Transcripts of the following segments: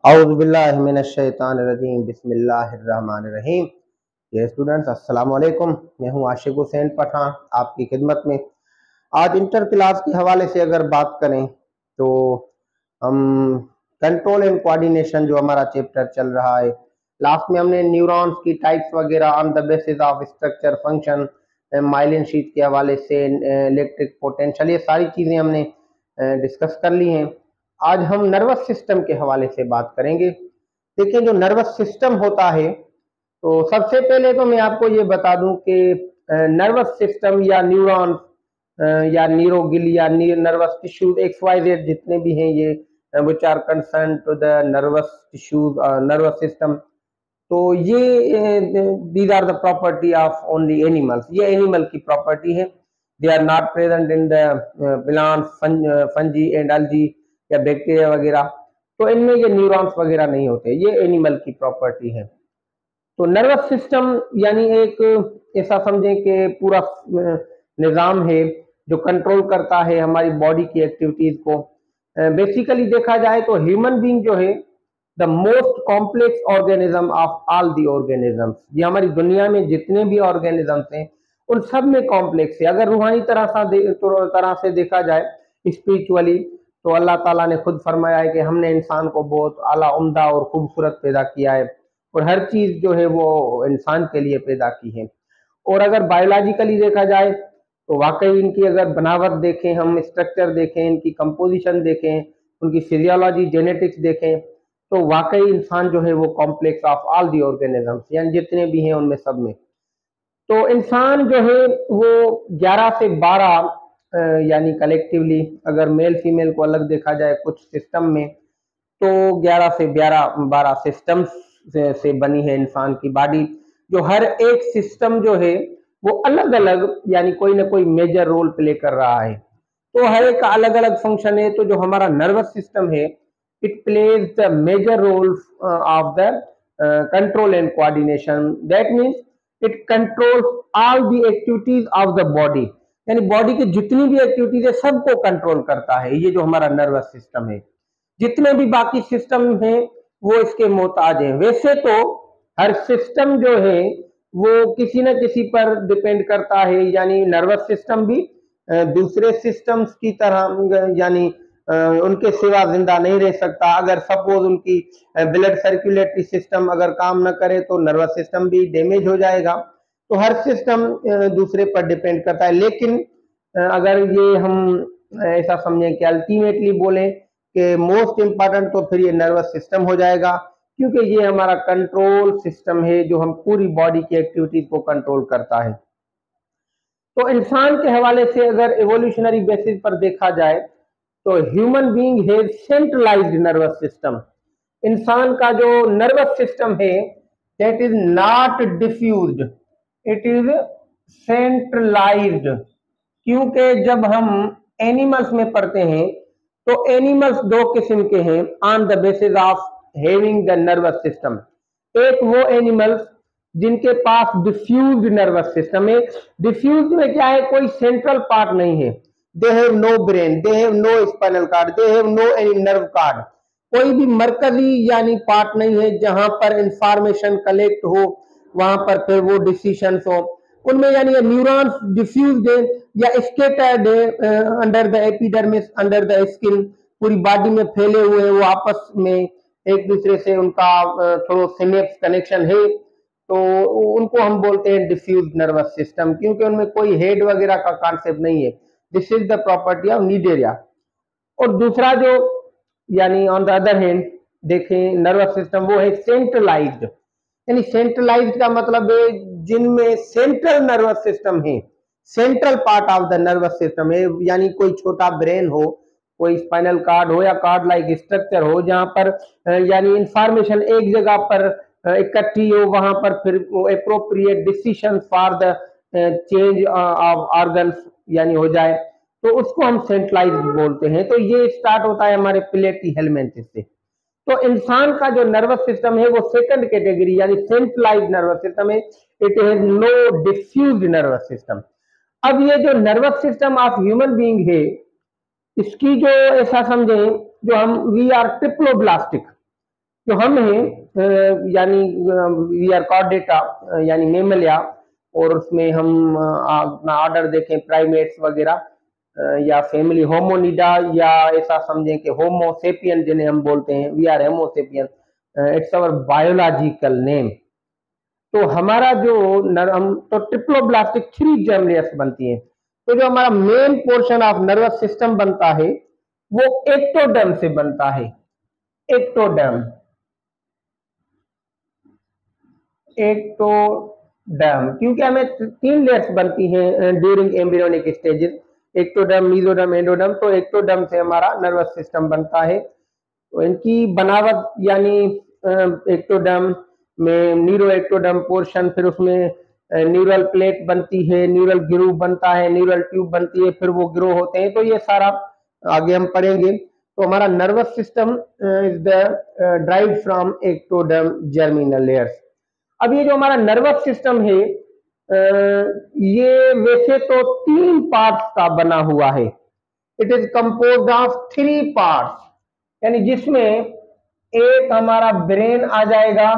औज़ुबिल्लाहिमिनश्शैतानिर्रजीम बिस्मिल्लाहिर्रहमानिर्रहीम। ये स्टूडेंट्स अस्सलाम वालेकुम, मैं हूँ आशिक हुसैन पठान आपकी खिदमत में। आज इंटर क्लास के हवाले से अगर बात करें तो हम कंट्रोल एंड कोऑर्डिनेशन जो हमारा चैप्टर चल रहा है, लास्ट में हमने न्यूरॉन्स की टाइप्स वगैरह on the basis of structure function myelin sheath के हवाले से इलेक्ट्रिक पोटेंशियल, ये सारी चीज़ें हमने डिस्कस कर ली हैं। आज हम नर्वस सिस्टम के हवाले से बात करेंगे। देखिए, जो नर्वस सिस्टम होता है, तो सबसे पहले तो मैं आपको ये बता दूं कि नर्वस सिस्टम या न्यूरॉन या न्यूरोगिल या नर्वस टिश्यूज XYZ जितने भी हैं, ये which are concern to the nervous tissues nervous system, तो ये these are the property of only animals. ये एनिमल की प्रॉपर्टी है। They are not present in the plants, fungi and algae या बैक्टीरिया वगैरह, तो इनमें ये न्यूरॉन्स वगैरह नहीं होते, ये एनिमल की प्रॉपर्टी है। तो नर्वस सिस्टम यानी एक ऐसा समझें कि पूरा निज़ाम है जो कंट्रोल करता है हमारी बॉडी की एक्टिविटीज को। बेसिकली देखा जाए तो ह्यूमन बीइंग जो है the most complex organism of all the organisms. ये हमारी दुनिया में जितने भी ऑर्गेनिजम्स हैं उन सब में कॉम्प्लेक्स है। अगर रूहानी तरह से देखा जाए, स्पिरिचुअली, तो अल्लाह ताला ने खुद फरमाया है कि हमने इंसान को बहुत आला उम्दा और खूबसूरत पैदा किया है, और हर चीज जो है वो इंसान के लिए पैदा की है। और अगर बायोलॉजिकली देखा जाए तो वाकई इनकी अगर बनावट देखें, हम स्ट्रक्चर देखें, इनकी कंपोजिशन देखें, उनकी फिजियोलॉजी, जेनेटिक्स देखें, तो वाकई इंसान जो है वो complex of all the organisms, यानी जितने भी हैं उनमें सब में। तो इंसान जो है वो 11 से 12 यानी कलेक्टिवली, अगर मेल फीमेल को अलग देखा जाए कुछ सिस्टम में, तो 11 से 12 सिस्टम्स से बनी है इंसान की बॉडी। जो हर एक सिस्टम जो है वो अलग अलग यानी कोई ना कोई मेजर रोल प्ले कर रहा है, तो हर एक का अलग अलग फंक्शन है। तो जो हमारा नर्वस सिस्टम है, it plays the major role of the control and coordination. That means it controls all the activities of the body, यानी बॉडी की जितनी भी एक्टिविटीज है सबको कंट्रोल करता है ये जो हमारा नर्वस सिस्टम है। जितने भी बाकी सिस्टम हैं वो इसके मोहताज हैं। वैसे तो हर सिस्टम जो है वो किसी न किसी पर डिपेंड करता है, यानी नर्वस सिस्टम भी दूसरे सिस्टम्स की तरह यानी उनके सिवा जिंदा नहीं रह सकता। अगर सपोज उनकी ब्लड सर्कुलेटरी सिस्टम अगर काम न करे तो नर्वस सिस्टम भी डैमेज हो जाएगा। तो हर सिस्टम दूसरे पर डिपेंड करता है। लेकिन अगर ये हम ऐसा समझें कि अल्टीमेटली बोलें कि मोस्ट इम्पॉर्टेंट, तो फिर ये नर्वस सिस्टम हो जाएगा, क्योंकि ये हमारा कंट्रोल सिस्टम है जो हम पूरी बॉडी की एक्टिविटीज को कंट्रोल करता है। तो इंसान के हवाले से अगर एवोल्यूशनरी बेसिस पर देखा जाए तो human being has centralised nervous system. इंसान का जो नर्वस सिस्टम है that is not diffused, it is centralised. क्योंकि जब हम एनिमल्स में पढ़ते हैं तो एनिमल्स दो किस्म के हैं on the basis of having the nervous system. एक वो एनिमल्स जिनके पास डिफ्यूज्ड नर्वस सिस्टम है। डिफ्यूज्ड में क्या है, कोई सेंट्रल पार्ट नहीं है। They have no brain, they have no spinal cord, they have no any nerve cord. कोई भी मरकजी यानी पार्ट नहीं है जहां पर इंफॉर्मेशन कलेक्ट हो, वहां पर फिर वो डिसीजंस हो। उनमें यानी न्यूरॉन्स डिफ्यूज्ड है या स्कैटर्ड है under the epidermis, under the skin, पूरी बॉडी में फैले हुए हैं। वो आपस में एक दूसरे से उनका थोड़ा सिनेप्स कनेक्शन है, तो उनको हम बोलते हैं डिफ्यूज नर्वस सिस्टम, क्योंकि उनमें कोई हेड वगैरह का कॉन्सेप्ट नहीं है। This is the property of Cnidaria. और दूसरा जो यानी ऑन द अदर हैंड देखें नर्वस सिस्टम, वो है सेंट्रलाइज्ड। यानी सेंट्रलाइज्ड का मतलब है जिनमें सेंट्रल नर्वस सिस्टम है, central part of the nervous system है, यानी कोई छोटा ब्रेन हो, कोई स्पाइनल कार्ड हो या कार्ड लाइक स्ट्रक्चर हो, जहां पर यानी इंफॉर्मेशन एक जगह पर इकट्ठी हो, वहां पर फिर appropriate decision for the change of organs यानी हो जाए, तो उसको हम सेंट्रलाइज्ड बोलते हैं। तो ये स्टार्ट होता है हमारे प्लेटी हेलमेंथ से। तो इंसान का जो नर्वस सिस्टम है वो सेकंड कैटेगरी यानी सेंट्रलाइज्ड नर्वस सिस्टम है। It has no diffused nervous system. अब ये जो nervous system of human being है, इसकी जो ऐसा समझें, जो हम वी आर ट्रिप्लोब्लास्टिक, तो हम हैं यानी वी आर कॉर्डेटा यानी मेमलिया, और उसमें हम अपना ऑर्डर देखें प्राइमेट्स वगैरह या फैमिली होमोनिडा, या ऐसा समझें कि होमो सेपियन जिन्हें हम बोलते हैं, we are homo sapien, it's our biological name. तो हमारा जो हम तो ट्रिप्लोब्लास्टिक 3 जर्म लेयर्स बनती हैं। तो जो हमारा main portion of nervous system बनता है वो एक्टोडर्म से बनता है। एक्टोडर्म, एक्टोडर्म, क्योंकि हमें 3 लेयर्स बनती हैं during embryonic stages, ectoderm, mesoderm, endoderm. तो एक्टोडर्म से हमारा नर्वस सिस्टम बनता है। तो इनकी बनावट यानी एक्टोडर्म में न्यूरो एक्टोडर्म पोर्शन, फिर उसमें न्यूरल प्लेट बनती है, न्यूरल ग्रूव बनता है, न्यूरल ट्यूब बनती है, फिर वो ग्रो होते हैं। तो ये सारा आगे हम पढ़ेंगे। तो हमारा nervous system is the drive from ectoderm germinal layers. अब ये जो हमारा नर्वस सिस्टम है ये वैसे तो 3 पार्ट्स का बना हुआ है। It is composed of 3 parts, यानी जिसमें एक हमारा ब्रेन आ जाएगा,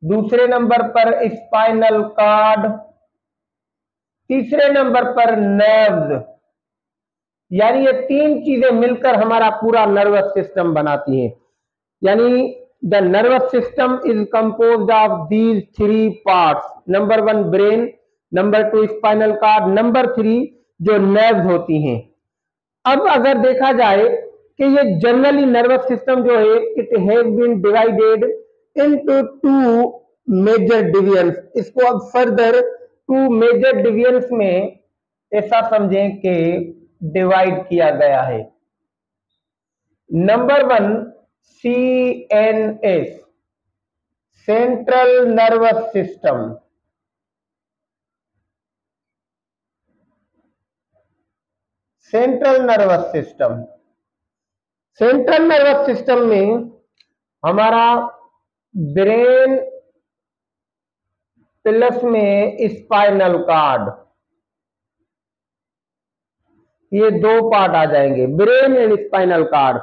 दूसरे नंबर पर स्पाइनल कॉर्ड, तीसरे नंबर पर नर्व्स। यानी ये 3 चीजें मिलकर हमारा पूरा नर्वस सिस्टम बनाती हैं। यानी the nervous system is composed of these 3 parts, number 1 brain, number 2 spinal cord, number 3 जो नर्व्स होती हैं। अब अगर देखा जाए कि ये जनरली नर्वस सिस्टम जो है it has been divided into 2 major divisions. इसको अब फर्दर 2 मेजर डिवीजन्स में ऐसा समझें कि डिवाइड किया गया है। Number 1 CNS, central nervous system. Central nervous system, central nervous system में हमारा ब्रेन प्लस में स्पाइनल कॉर्ड, ये 2 पार्ट आ जाएंगे, brain and spinal cord.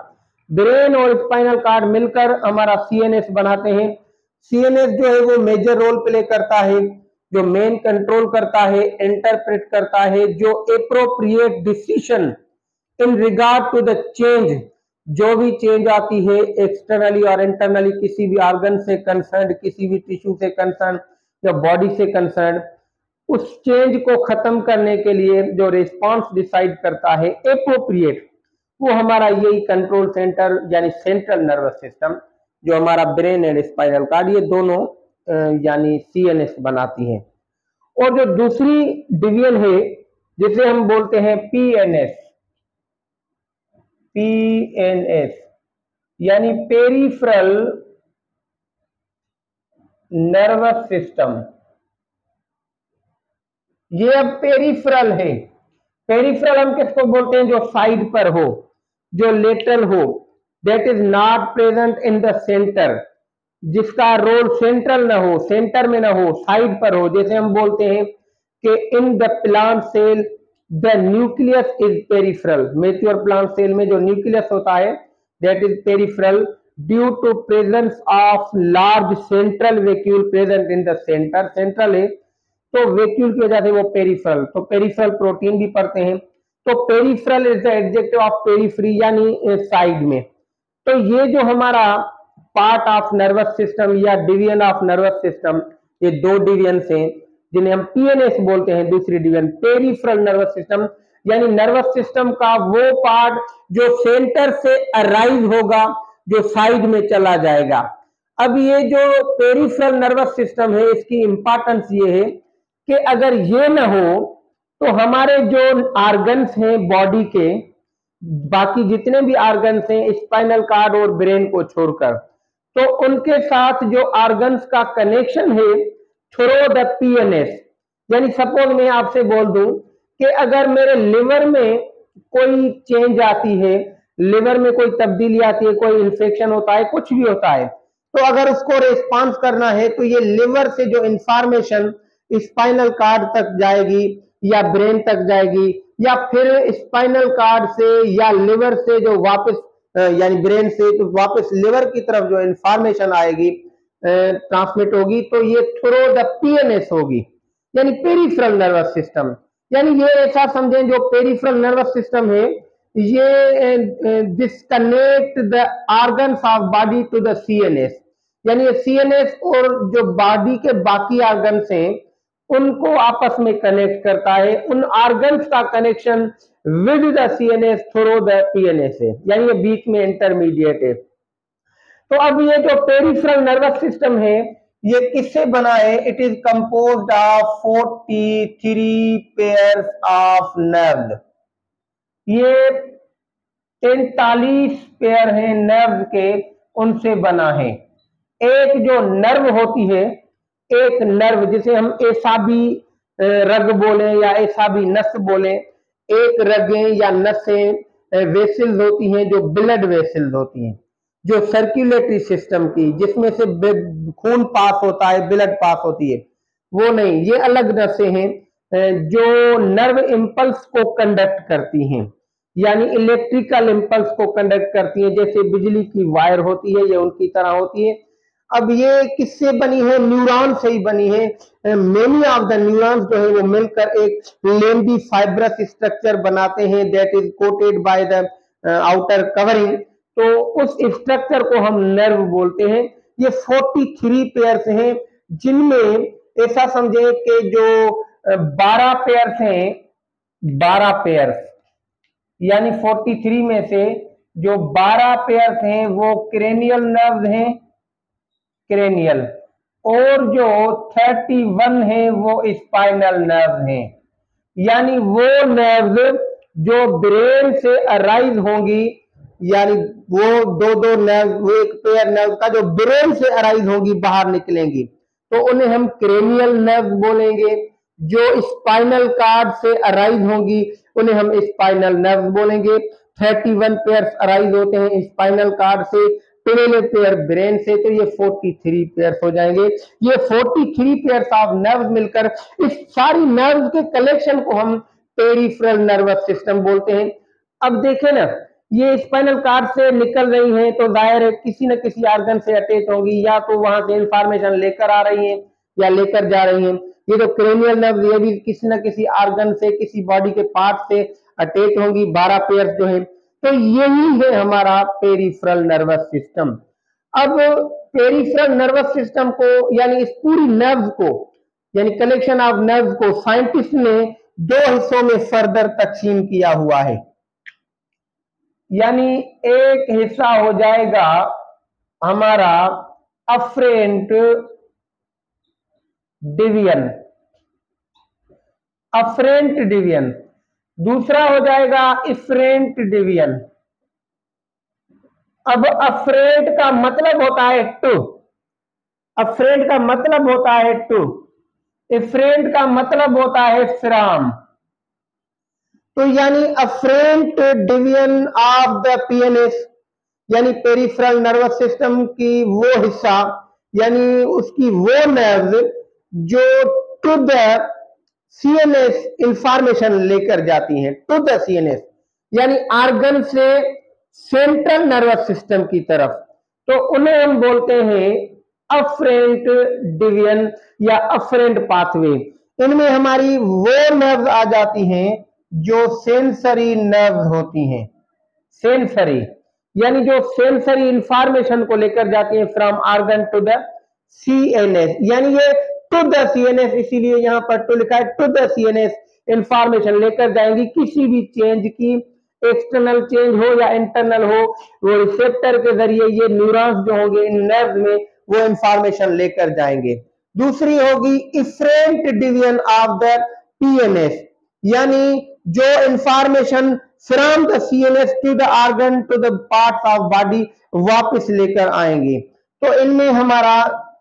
Brain और स्पाइनल कॉर्ड मिलकर हमारा CNS बनाते हैं। CNS जो है वो मेजर रोल प्ले करता है, जो मेन कंट्रोल करता है, इंटरप्रेट करता है, जो appropriate decision in regard to the change, जो भी चेंज आती है एक्सटर्नली और इंटरनली, किसी भी ऑर्गन से कंसर्न, किसी भी टिश्यू से कंसर्न या बॉडी से कंसर्न, उस चेंज को खत्म करने के लिए जो रिस्पांस डिसाइड करता है एप्रोप्रिएट, वो हमारा यही कंट्रोल सेंटर यानी सेंट्रल नर्वस सिस्टम, जो हमारा ब्रेन एंड स्पाइनल कॉर्ड, ये दोनों यानी CNS बनाती हैं। और जो दूसरी डिवीजन है जिसे हम बोलते हैं PNS, PNS यानी पेरिफेरल नर्वस सिस्टम। ये अब पेरिफेरल है। पेरिफेरल हम किसको बोलते हैं? जो साइड पर हो, जो लेटरल हो, that is not present in the centre, जिसका रोल सेंट्रल ना हो, सेंटर में ना हो, साइड पर हो। जैसे हम बोलते हैं कि in the plant cell the nucleus is peripheral. Mature plant cell में जो न्यूक्लियस होता है that is peripheral due to presence of large central vacuole present in the centre. Central है तो वैक्यूल की वजह से वो पेरिफेरल, तो पेरिफेरल प्रोटीन भी पढ़ते हैं। तो peripheral is the adjective of periphery यानी साइड में। तो ये जो हमारा पार्ट ऑफ नर्वस सिस्टम या डिवीजन ऑफ नर्वस सिस्टम, ये 2 डिवीजन हैं जिन्हें हम PNS बोलते हैं। दूसरी डिवीजन पेरिफेरल नर्वस सिस्टम, यानी नर्वस सिस्टम का वो पार्ट जो सेंटर से अराइज होगा, जो साइड में चला जाएगा। अब ये जो पेरिफेरल नर्वस सिस्टम है इसकी इंपॉर्टेंस ये है कि अगर ये ना हो तो हमारे जो ऑर्गन्स हैं बॉडी के, बाकी जितने भी ऑर्गन्स हैं स्पाइनल कॉर्ड और ब्रेन को छोड़कर, तो उनके साथ जो ऑर्गन्स का कनेक्शन है थ्रू द PNS। यानी सपोज मैं आपसे बोल दूं कि अगर मेरे लिवर में कोई चेंज आती है, लिवर में कोई तब्दीली आती है, कोई इन्फेक्शन होता है, कुछ भी होता है, तो अगर उसको रिस्पांस करना है तो ये लिवर से जो इंफॉर्मेशन स्पाइनल कॉर्ड तक जाएगी या ब्रेन तक जाएगी, या फिर स्पाइनल कॉर्ड से या लिवर से जो वापस यानी ब्रेन से तो वापस लिवर की तरफ जो इंफॉर्मेशन आएगी ट्रांसमिट होगी, तो ये थ्रू द पीएनएस होगी, यानी पेरिफेरल नर्वस सिस्टम। यानी ये ऐसा समझें, जो पेरिफेरल नर्वस सिस्टम है ये disconnect the organs of body to the CNS, यानी सीएनएस और जो बॉडी के बाकी ऑर्गन्स हैं उनको आपस में कनेक्ट करता है। उन ऑर्गन्स का connection with the CNS through the PNS है, यानी ये बीच में इंटरमीडिएट है। तो अब ये जो पेरिफेरल नर्वस सिस्टम है ये किससे बना है? It is composed of 43 pairs of nerve. ये 43 पेयर हैं नर्व के, उनसे बना है। एक जो नर्व होती है, एक नर्व जिसे हम एसाबी रग बोले या एसाबी नस बोले, एक रगें या नसें वेसल्स होती हैं जो ब्लड वेसल्स होती हैं, जो सर्कुलेटरी सिस्टम की, जिसमें से खून पास होता है, ब्लड पास होती है, वो नहीं, ये अलग नसें हैं जो नर्व इंपल्स को कंडक्ट करती हैं, यानी इलेक्ट्रिकल इंपल्स को कंडक्ट करती हैं। जैसे बिजली की वायर होती है, ये उनकी तरह होती है। अब ये किससे बनी है? न्यूरॉन से ही बनी है। मेनी ऑफ द न्यूरॉन्स जो है वो मिलकर एक लेंदी फाइब्रस स्ट्रक्चर बनाते हैं, that is coated by the outer covering. तो उस स्ट्रक्चर को हम नर्व बोलते हैं। ये 43 पेयर्स हैं, जिनमें ऐसा समझे कि जो 12 पेयर्स हैं, 12 पेयर्स, यानी 43 में से जो 12 पेयर्स हैं वो क्रेनियल नर्व्स हैं, क्रेनियल, और जो 31 है वो स्पाइनल नर्व हैं, यानी वो नर्व जो ब्रेन से अराइज होंगी, यानी वो दो नर्व, वो एक पेयर नर्व का जो ब्रेन से अराइज होगी, बाहर निकलेंगी, तो उन्हें हम क्रेनियल नर्व बोलेंगे। जो स्पाइनल कार्ड से अराइज होंगी उन्हें हम स्पाइनल नर्व बोलेंगे। 31 पेयर्स अराइज होते हैं स्पाइनल कार्ड से, 12 पेयर ब्रेन से, तो ये 43 पेयर्स हो जाएंगे। ये 43 पेयर्स ऑफ नर्व मिलकर इस सारी नर्व के कलेक्शन को हम पेरिफेरल नर्वस सिस्टम बोलते हैं। अब देखें ना, ये स्पाइनल कार्ड से निकल रही हैं तो जाहिर है किसी न किसी ऑर्गन से अटैच होंगी, या तो वहां से इंफॉर्मेशन लेकर आ रही हैं या लेकर जा रही हैं। ये जो क्रेनियल नर्व, ये भी किसी न किसी ऑर्गन से, किसी बॉडी के पार्ट से अटैच होंगी, 12 पेयर्स जो है। तो यही है हमारा पेरिफेरल नर्वस सिस्टम। अब पेरिफेरल नर्वस सिस्टम को, यानी इस पूरी नर्व को, यानी कलेक्शन ऑफ नर्व को साइंटिस्ट ने 2 हिस्सों में फर्दर तकसीम किया हुआ है। यानी एक हिस्सा हो जाएगा हमारा अफरेंट डिवीजन, अफरेंट डिवीजन, दूसरा हो जाएगा इफरेंट डिवीजन। अब अफरेंट का मतलब होता है टू, अफरेंट का मतलब होता है टू, इफरेंट का मतलब होता है फ्रॉम। तो यानी afferent division of the PNS, यानी पेरिफेरल नर्वस सिस्टम की वो हिस्सा, यानी उसकी वो नर्व जो टू द सीएनएस इंफॉर्मेशन लेकर जाती हैं, टू द सीएनएस, यानी ऑर्गन से सेंट्रल नर्वस सिस्टम की तरफ, तो उन्हें हम बोलते हैं अफरेंट डिवीजन या अफरेंट पाथवे। इनमें हमारी वो नर्व आ जाती हैं जो सेंसरी नर्व होती हैं, सेंसरी, यानी जो सेंसरी इंफॉर्मेशन को लेकर जाती हैं from organ to the CNS, यानी ये टू द सीएनएस, इसीलिए यहां पर टू लिखा है, टू द सीएनएस इंफॉर्मेशन लेकर जाएंगी। किसी भी चेंज की, एक्सटर्नल चेंज हो या इंटरनल हो, वो रिसेप्टर के जरिए ये न्यूरॉन्स जो होंगे इन नर्व में वो इंफॉर्मेशन लेकर जाएंगे। दूसरी होगी efferent division of the PNS, यानी जो information from the CNS to the organ to the parts of body वापस लेकर आएंगे। तो इनमें हमारा,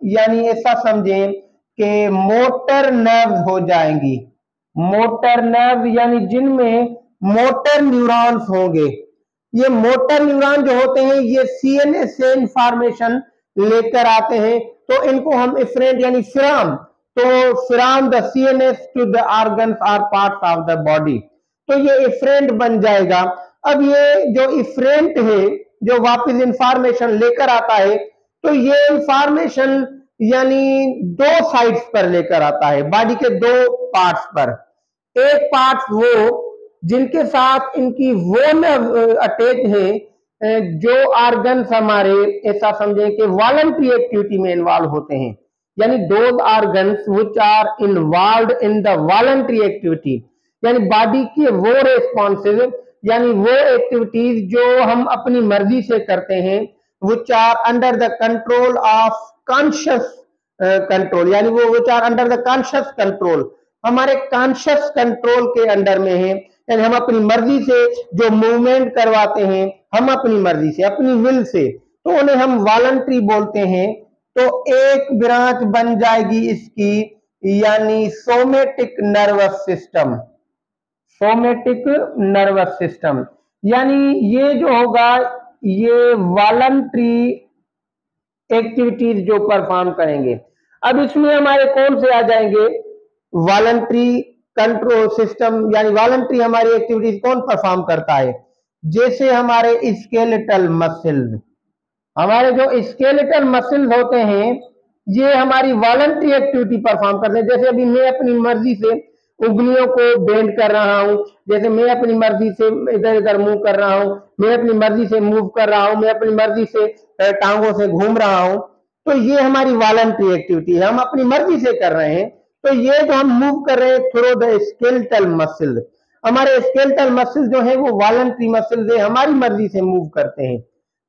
यानी ऐसा समझें कि मोटर नर्व हो जाएंगी, मोटर नर्व, यानी जिनमें मोटर न्यूरॉन्स होंगे। ये मोटर न्यूरॉन जो होते हैं ये सीएनएस से इंफॉर्मेशन लेकर आते हैं, तो इनको हम इफरेंट यानी फ्रॉम, तो from the CNS to the organs और पार्ट्स ऑफ द बॉडी, तो ये इफरेंट बन जाएगा। अब ये जो इफरेंट है जो वापस इंफॉर्मेशन लेकर आता है, तो ये इंफॉर्मेशन यानी दो साइड्स पर लेकर आता है, बॉडी के दो पार्ट्स पर। एक पार्ट वो जिनके साथ इनकी वो नर्व अटैच है जो ऑर्गन्स हमारे ऐसा समझें कि वॉलंटरी एक्टिविटी में इन्वॉल्व होते हैं, यानी those organs which are involved in the voluntary activity, यानी बॉडी के वो रेस्पॉन्सेज यानी वो एक्टिविटीज जो हम अपनी मर्जी से करते हैं, which are under the control of conscious control, यानी वो which are under the conscious control, हमारे कॉन्शियस कंट्रोल के अंडर में है, यानी हम अपनी मर्जी से जो मूवमेंट करवाते हैं, हम अपनी मर्जी से अपनी विल से, तो उन्हें हम वॉलंटरी बोलते हैं। तो एक ब्रांच बन जाएगी इसकी यानी somatic nervous system. Somatic nervous system यानी ये जो होगा ये वॉलंटरी एक्टिविटीज जो परफॉर्म करेंगे। अब इसमें हमारे कौन से आ जाएंगे, वॉलंटरी कंट्रोल सिस्टम, यानी वॉलंटरी हमारी एक्टिविटीज कौन परफॉर्म करता है, जैसे हमारे स्केलेटल मसल्स, हमारे जो स्केलेटल मसल्स होते हैं ये हमारी वॉलंटरी एक्टिविटी परफॉर्म करते हैं। जैसे अभी मैं अपनी मर्जी से उंगलियों को बेंड कर रहा हूं, जैसे मैं अपनी मर्जी से इधर इधर मूव कर रहा हूं, मैं अपनी मर्जी से मूव कर रहा हूं, मैं अपनी मर्जी से टांगों से घूम रहा हूं, तो ये हमारी वॉलंटरी एक्टिविटी है, हम अपनी मर्जी से कर रहे हैं। तो ये जो हम मूव कर रहे हैं थ्रू द स्केलेटल मसल, हमारे स्केलेटल मसल जो है वो वॉलंटरी मसल है, हमारी मर्जी से मूव करते हैं।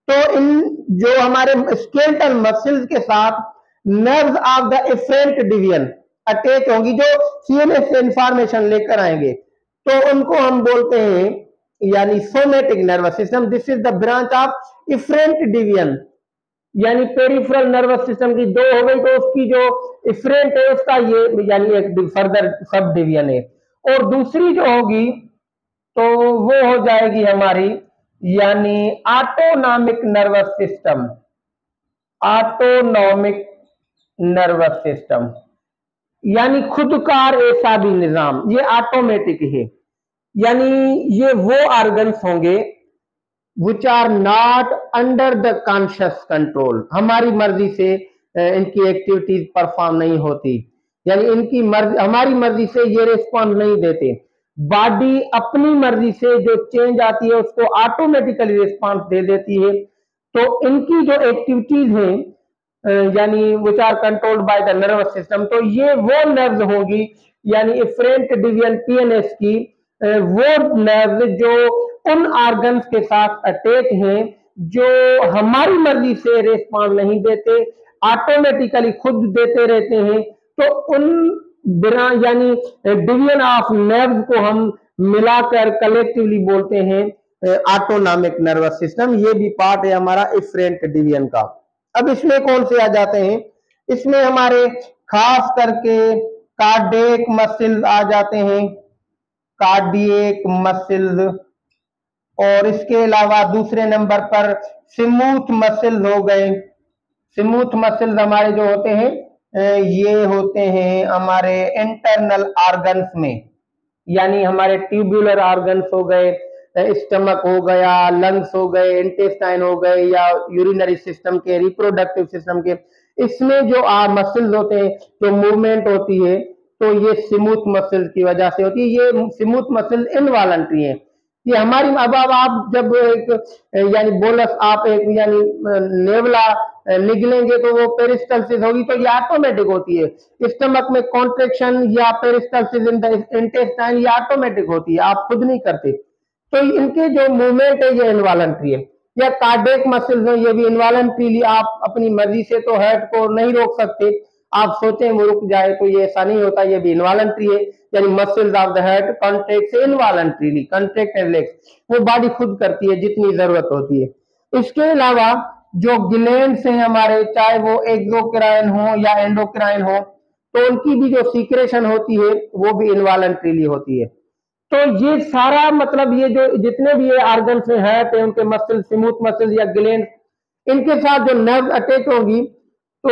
तो इन जो हमारे स्केलेटल मसल्स के साथ nerves of the efferent division attach होंगी जो सीएनएस से इंफॉर्मेशन लेकर आएंगे, तो उनको हम बोलते हैं यानी somatic nervous system. This is the branch of efferent division, यानी पेरिफेरल नर्वस सिस्टम की दो हो गई, तो उसकी जो एफरेंट है उसका ये यानी एक फर्दर सब डिवीजन है। और दूसरी जो होगी तो वो हो जाएगी हमारी यानी autonomic nervous system. Autonomic nervous system यानी खुदकार ऐसा भी निजाम, ये ऑटोमेटिक है, यानी ये वो ऑर्गन्स होंगे which are not under the conscious control, हमारी मर्जी से इनकी एक्टिविटीज परफॉर्म नहीं होती, यानी इनकी मर्जी हमारी मर्जी से ये रिस्पॉन्स नहीं देते। बॉडी अपनी मर्जी से जो चेंज आती है उसको ऑटोमेटिकली रिस्पॉन्स दे देती है। तो इनकी जो एक्टिविटीज हैं यानी which are controlled by the nervous system, तो ये वो नर्व्स होगी यानी एफरेंट डिवीजन पीएनएस की वो नर्व्स जो उन ऑर्गन्स के साथ अटैच हैं जो हमारी मर्जी से रिस्पॉन्स नहीं देते, ऑटोमेटिकली खुद देते रहते हैं। तो उन यानी डिवीजन ऑफ नर्व्स को हम मिलाकर कलेक्टिवली बोलते हैं ऑटोनॉमिक नर्वस सिस्टम। ये भी पार्ट है हमारा एफरेंट डिवीजन का। अब इसमें कौन से आ जाते हैं, इसमें हमारे खास करके कार्डियक मसल्स आ जाते हैं, कार्डियक मसल्स, और इसके अलावा दूसरे नंबर पर स्मूथ मसल्स हो गए। स्मूथ मसल्स हमारे जो होते हैं ये होते हैं हमारे इंटरनल ऑर्गन्स में, यानी हमारे ट्यूबुलर ऑर्गन्स हो गए, स्टमक हो गया, लंग्स हो गए, इंटेस्टाइन हो गए, या यूरिनरी सिस्टम के, रिप्रोडक्टिव सिस्टम के, इसमें जो मसल्स होते हैं जो मूवमेंट होती है तो ये स्मूथ मसल्स की वजह से होती है। ये स्मूथ मसल इनवॉलंटरी है, ये हमारी। अब आप जब एक यानी बोलस आप एक यानी नेवला निगलेंगे तो वो पेरिस्टल्सिस होगी, तो ये ऑटोमेटिक होती है। स्टमक में कॉन्ट्रेक्शन या पेरिस्टल्सिस इन द इंटेस्टाइन ये ऑटोमेटिक होती है, आप खुद नहीं करते। तो इनके जो मूवमेंट है ये इनवॉलंटरी है। या कार्डियक मसल्स है, ये भी इनवॉलंटरीली आप अपनी मर्जी से तो हार्ट को नहीं रोक सकते, आप सोचें वो रुक जाए तो ये ऐसा नहीं होता, ये भी इनवॉलंटरी है। यानी muscles of the heart contract involuntarily, contract and relax वो बॉडी खुद करती है जितनी जरूरत होती है। इसके अलावा जो ग्लैंड्स हैं हमारे, चाहे वो एक्सोक्राइन हो या एंडोक्राइन हो, तो उनकी भी जो सीक्रेशन होती है वो भी इनवॉलंटरीली होती है। तो ये सारा मतलब ये जो जितने भी ये ऑर्गन्स हैं, हार्ट है, उनके मसल, स्मूथ मसल या ग्लैंड, इनके साथ जो नर्व अटैच होगी तो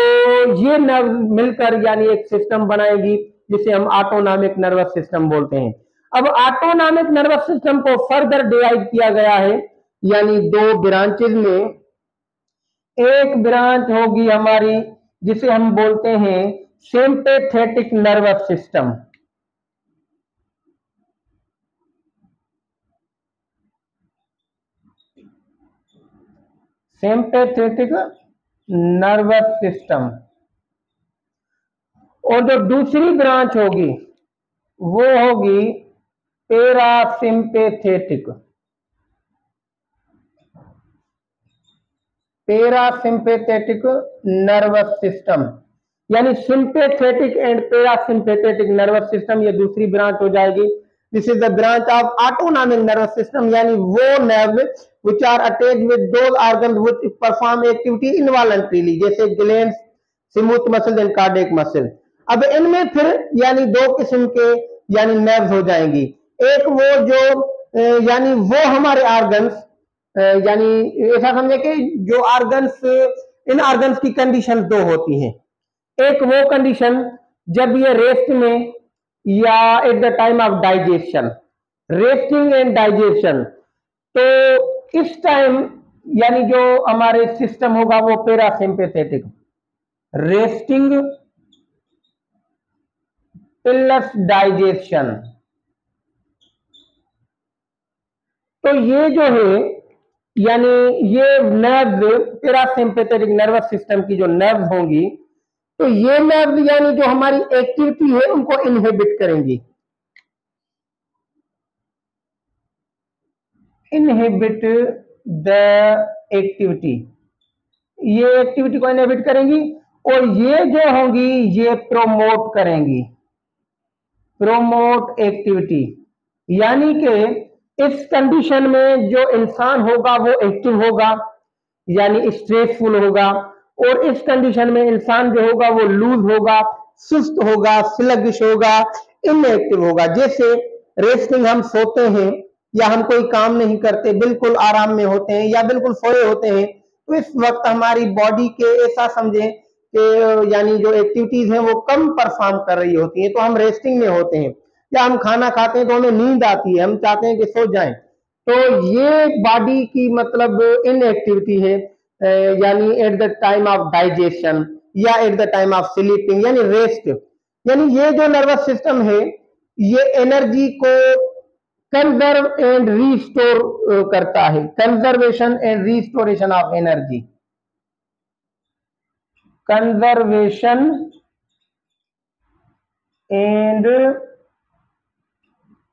ये नर्व मिलकर यानी एक सिस्टम बनाएगी जिसे हम ऑटोनॉमिक नर्वस सिस्टम बोलते हैं। अब ऑटोनॉमिक नर्वस सिस्टम को फर्दर डिवाइड किया गया है यानी दो ब्रांचेज में एक ब्रांच होगी हमारी जिसे हम बोलते हैं sympathetic nervous system. Sympathetic nervous system. और जो दूसरी ब्रांच होगी वो होगी पैरासिम्पैथेटिक। पैरासिम्पैथेटिक नर्वस सिस्टम, यानी sympathetic and parasympathetic nervous system, ये दूसरी ब्रांच हो जाएगी। This is the branch of autonomic nervous system, यानी वो nerve which are attached with those organs which perform activity involuntarily, जैसे glands, smooth muscle and cardiac muscle. अब इनमें फिर यानी दो किस्म के यानी नर्व्स हो जाएंगी। एक वो जो यानी वो हमारे ऑर्गन्स, यानी ऐसा समझे कि जो ऑर्गन्स, इन ऑर्गन्स की कंडीशन दो होती हैं। एक वो कंडीशन जब ये रेस्ट में या at the time of digestion, resting and digestion, तो इस टाइम यानी जो हमारे सिस्टम होगा वो पैरासिम्पैथेटिक, रेस्टिंग प्लस डाइजेशन। तो ये जो है यानी ये नर्व पैरासिम्पैथेटिक नर्वस सिस्टम की जो नर्व होंगी, तो ये नर्व यानी जो हमारी एक्टिविटी है उनको इनहिबिट करेंगी, इनहिबिट द एक्टिविटी, ये एक्टिविटी को इनहिबिट करेंगी। और ये जो होंगी ये प्रोमोट करेंगी, प्रोमोट एक्टिविटी, यानी कि इस कंडीशन में जो इंसान होगा वो एक्टिव होगा यानी स्ट्रेसफुल होगा, और इस कंडीशन में इंसान जो होगा वो लूज होगा, सुस्त होगा, स्लगिश होगा, इनएक्टिव होगा। जैसे रेस्टिंग, हम सोते हैं या हम कोई काम नहीं करते, बिल्कुल आराम में होते हैं या बिल्कुल सोए होते हैं, तो इस वक्त हमारी बॉडी के ऐसा समझे कि यानी जो एक्टिविटीज हैं वो कम परफॉर्म कर रही होती हैं, तो हम रेस्टिंग में होते हैं। या हम खाना खाते हैं तो हमें नींद आती है, हम चाहते हैं कि सो जाएं, तो ये बॉडी की मतलब इनएक्टिविटी है, यानी at the time of digestion या at the time of sleeping, यानी रेस्ट। यानी ये जो नर्वस सिस्टम है ये एनर्जी को कंजर्व एंड रीस्टोर करता है, conservation and restoration of energy, conservation and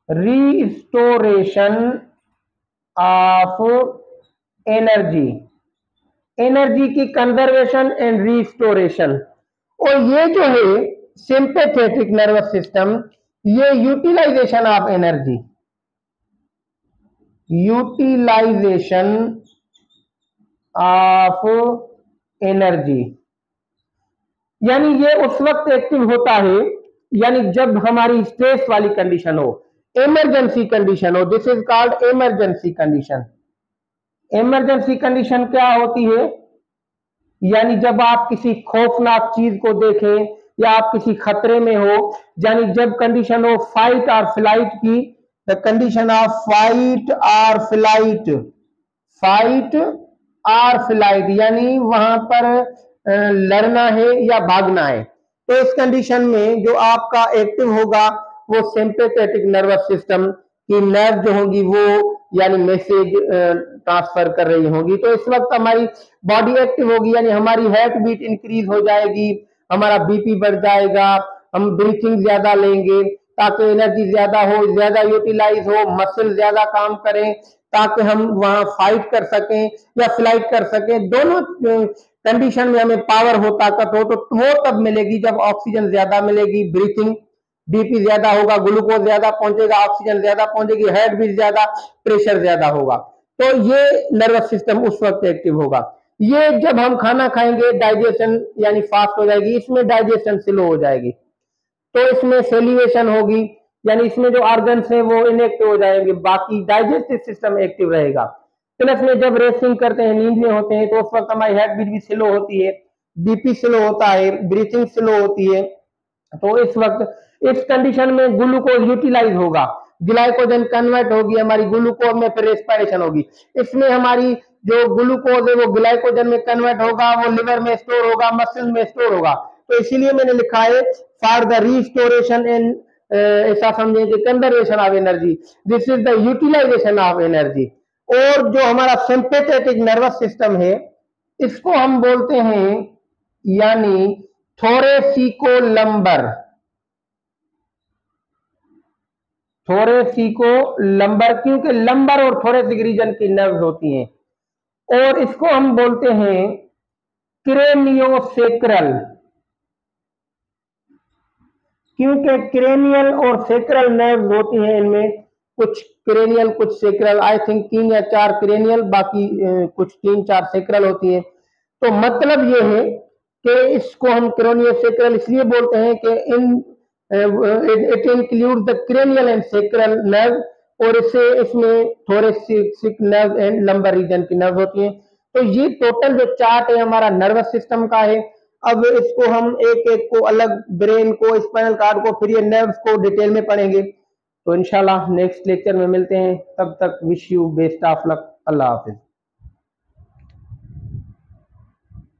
restoration of energy, energy की कंजर्वेशन एंड रीस्टोरेशन। और ये जो है सिंपैथेटिक नर्वस सिस्टम, ये utilisation of energy, utilisation of energy, यानी ये उस वक्त एक्टिव होता है यानी जब हमारी स्ट्रेस वाली कंडीशन हो, इमरजेंसी कंडीशन हो। This is called emergency condition. Emergency condition क्या होती है, यानी जब आप किसी खौफनाक चीज को देखें या आप किसी खतरे में हो, यानी जब कंडीशन हो फाइट और फ्लाइट की, द कंडीशन ऑफ फाइट और फ्लाइट, फाइट और फ्लाइट, यानी वहां पर लड़ना है या भागना है। तो इस कंडीशन में जो आपका एक्टिव होगा वो सिंपैथेटिक नर्वस सिस्टम की नर्व जो होगी वो यानी मैसेज ट्रांसफर कर रही होगी। तो इस वक्त हमारी बॉडी एक्टिव होगी, यानी हमारी हार्ट बीट इंक्रीज हो जाएगी, हमारा बीपी बढ़ जाएगा, हम ब्रीथिंग ज्यादा लेंगे ताकि एनर्जी ज्यादा हो, ज्यादा यूटिलाइज हो, मसल ज्यादा काम करें ताकि हम वहां फाइट कर सकें या फ्लाइट कर सकें। दोनों कंडीशन में हमें पावर हो, ताकत हो, तो वो तब मिलेगी जब ऑक्सीजन ज्यादा मिलेगी, ब्रीथिंग, बीपी ज्यादा होगा, ग्लूकोज ज्यादा पहुंचेगा, ऑक्सीजन ज्यादा पहुंचेगी, हार्ट बीट ज्यादा, प्रेशर ज्यादा होगा, तो ये नर्वस सिस्टम उस वक्त एक्टिव होगा। ये जब हम खाना खाएंगे डाइजेशन यानी फास्ट हो जाएगी, इसमें डाइजेशन स्लो हो जाएगी, तो इसमें सेलिवेशन होगी, यानी इसमें जो ऑर्गन्स हैं वो इनएक्टिव हो जाएंगे, बाकी डाइजेस्टिव सिस्टम एक्टिव रहेगा। प्लस में जब रेस्टिंग करते हैं, नींद में होते हैं, तो उस वक्त हमारी हार्ट बीट भी स्लो होती है, बीपी स्लो होता है, ब्रीथिंग स्लो होती है। तो इस वक्त इस कंडीशन में ग्लूकोज यूटिलाइज होगा, ग्लाइकोजन कन्वर्ट होगी हमारी ग्लूकोज में, फिर रेस्पिरेशन होगी। इसमें हमारी जो ग्लूकोज है वो ग्लाइकोजन में कन्वर्ट होगा, वो लिवर में स्टोर होगा, मसल में स्टोर होगा। तो इसीलिए मैंने लिखा है फॉर द रिस्टोरेशन एंड ऐसा समझे कि conservation of energy, this is the utilisation of energy. और जो हमारा सिंपैथेटिक नर्वस सिस्टम है इसको हम बोलते हैं यानी थोरेसिकोलंबर, थोरेसिकोलंबर, क्योंकि लंबर और थोरेसिक रीजन की नर्व्स होती हैं। और इसको हम बोलते हैं क्रेनियोसेक्रल, क्योंकि क्रेनियल और सेक्रल नर्व्स होती हैं इनमें, कुछ क्रेनियल कुछ सेक्रल, आई थिंक 3 या 4 क्रेनियल, बाकी कुछ 3-4 सेक्रल होती है। तो मतलब ये है कि इसको हम क्रेनियोसेक्रल इसलिए बोलते हैं कि it include the cranial and sacral nerve, और इसमें thoracic nerve and lumbar region की नर्व होती है। तो ये टोटल जो चार्ट है हमारा नर्वस सिस्टम का है। अब इसको हम एक एक को अलग, ब्रेन को, स्पाइनल कार्ड को, फिर ये नर्व्स को डिटेल में पढ़ेंगे। तो इंशाल्लाह नेक्स्ट लेक्चर में मिलते हैं, तब तक wish you best of luck. Allah Hafiz.